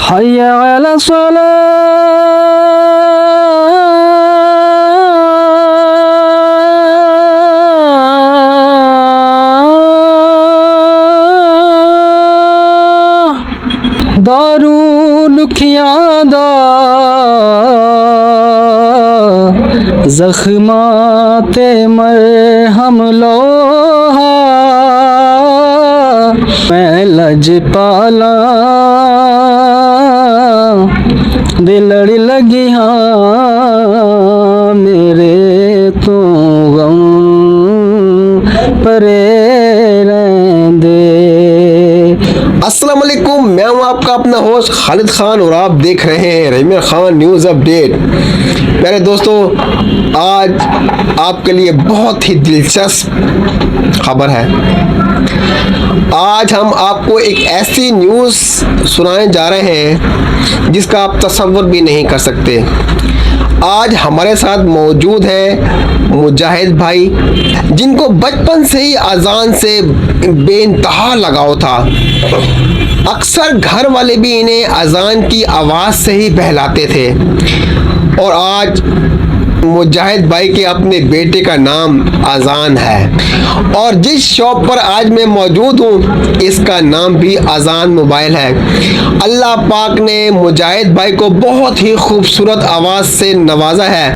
हय्या अला सलाह दारू लुखियां दा ज़ख्मां ते मरहम लोहा मैं लजपाला दिलड़ लगी हाँ मेरे तो गम परे रहंदे। अस्सलाम वालेकुम, मैं हूं आपका अपना होस्ट खालिद खान और आप देख रहे हैं रहीमर खान न्यूज़ अपडेट। मेरे दोस्तों, आज आपके लिए बहुत ही दिलचस्प खबर है। आज हम आपको एक ऐसी न्यूज़ सुनाने जा रहे हैं जिसका आप तसव्वुर भी नहीं कर सकते। आज हमारे साथ मौजूद है मुजाहिद भाई, जिनको बचपन से ही अजान से बेइंतहा लगाव था। अक्सर घर वाले भी इन्हें अजान की आवाज़ से ही बहलाते थे और आज मुजाहिद भाई के अपने बेटे का नाम अजान है और जिस शॉप पर आज मैं मौजूद हूँ इसका नाम भी अजान मोबाइल है। अल्लाह पाक ने मुजाहिद भाई को बहुत ही खूबसूरत आवाज़ से नवाजा है।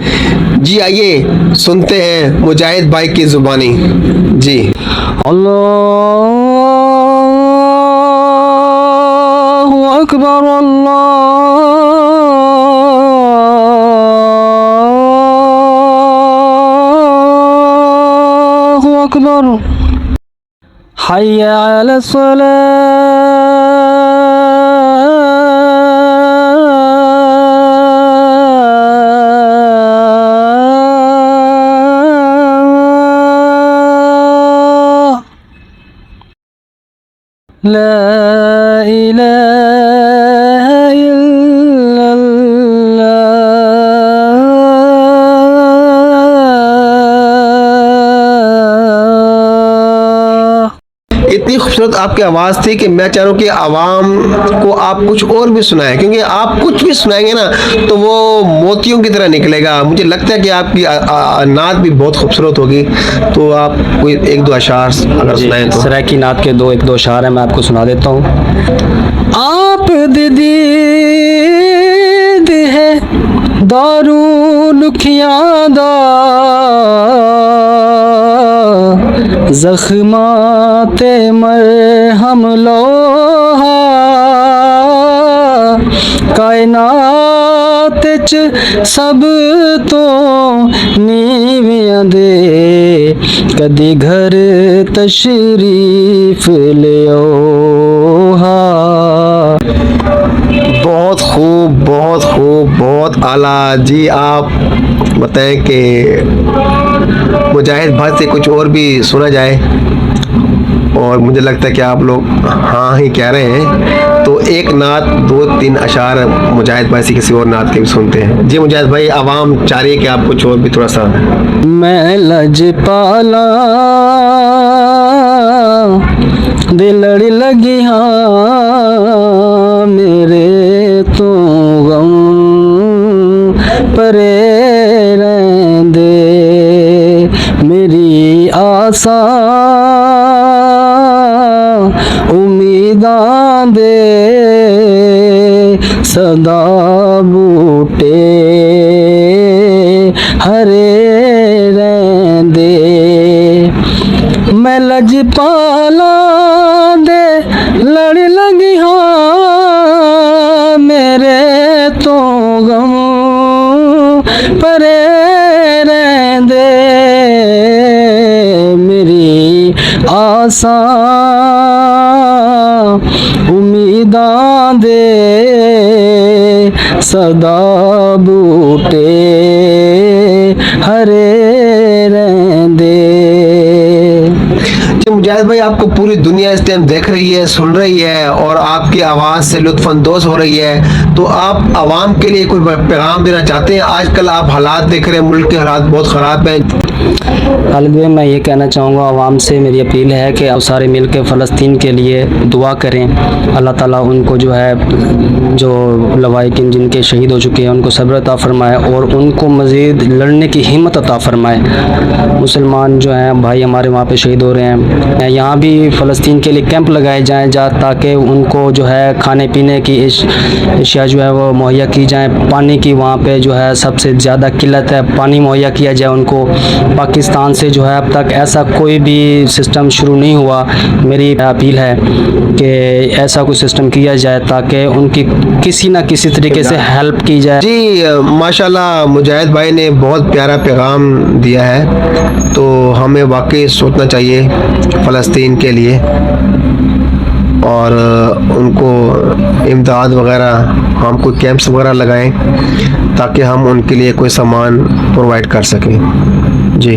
जी आइए सुनते हैं मुजाहिद भाई की ज़ुबानी। जी अल्लाहु अकबर अल्लाहु अकबर हय्या अला सलाह ला इलाहा इल्लल्लाह। इतनी खूबसूरत आपकी आवाज़ थी कि मैं चाह रहा हूँ कि आवाम को आप कुछ और भी सुनाएं, क्योंकि आप कुछ भी सुनाएंगे ना तो वो मोतियों की तरह निकलेगा। मुझे लगता है कि आपकी नात भी बहुत खूबसूरत होगी, तो आप कोई एक दो अशार अगर सुनाएं तो। सराय की नात के एक दो अशार हैं, मैं आपको सुना देता हूँ। आप दीद है दारू लुखियां दा ज़ख्मां ते मरहम लोहा कायनात च सब तो नीवियां दे कदी घर तशरीफ लियो हा। बहुत खूब, बहुत खूब, बहुत आला। जी आप बताएं कि मुजाहिद भाई से कुछ और भी सुना जाए, और मुझे लगता है कि आप लोग हाँ ही कह रहे हैं, तो एक नात दो तीन अशार मुजाहिद भाई से किसी और नात के भी सुनते हैं। जी मुजाहिद भाई, आवाम चाह रही है कि आप कुछ और भी थोड़ा सा। मैं लजपाला दिलड़ लगी हाँ मेरे तो गम परे रहंदे। मेरी आसा उम्मीदां दे सदा बूटे हरे रहंदे। मैं लजपाला दे लड़ लगी हाँ मेरे तो गम परे रहंदे। मेरी आसा उम्मीदां दे सदा बूटे हरे रहंदे। मुजाहिद भाई, आपको पूरी पूरी दुनिया इस टाइम देख रही है, सुन रही है और आपकी आवाज़ से लुत्फानंदोज़ हो रही है, तो आप आवाम के लिए कोई पैगाम देना चाहते हैं? आजकल आप हालात देख रहे हैं, मुल्क के हालात बहुत ख़राब हैं। खालिद भाई, मैं ये कहना चाहूँगा आवाम से मेरी अपील है कि आप सारे मिल के फ़लस्तीन के लिए दुआ करें। अल्लाह ताला उनको जो है, जो लवाहिकीन जिनके शहीद हो चुके हैं, उनको सब्र अता फरमाए और उनको मज़ीद लड़ने की हिम्मत अता फरमाए। मुसलमान जो हैं भाई हमारे वहाँ पे शहीद हो रहे हैं, यहाँ भी फ़लस्तीन के लिए कैंप लगाए जाएँ ताकि उनको जो है खाने पीने की अशिया जो है वो मुहैया की जाए। पानी की वहाँ पे जो है सबसे ज़्यादा किल्लत है, पानी मुहैया किया जाए उनको। पाकिस्तान से जो है अब तक ऐसा कोई भी सिस्टम शुरू नहीं हुआ। मेरी अपील है कि ऐसा कोई सिस्टम किया जाए ताकि उनकी किसी ना किसी तरीके से हेल्प की जाए। जी माशाल्लाह, मुजाहिद भाई ने बहुत प्यारा पैगाम दिया है, तो हमें वाकई सोचना चाहिए फ़लस्तीन के लिए और उनको इमदाद वगैरह, हम कोई कैंप्स वगैरह लगाएं ताकि हम उनके लिए कोई सामान प्रोवाइड कर सकें। जी।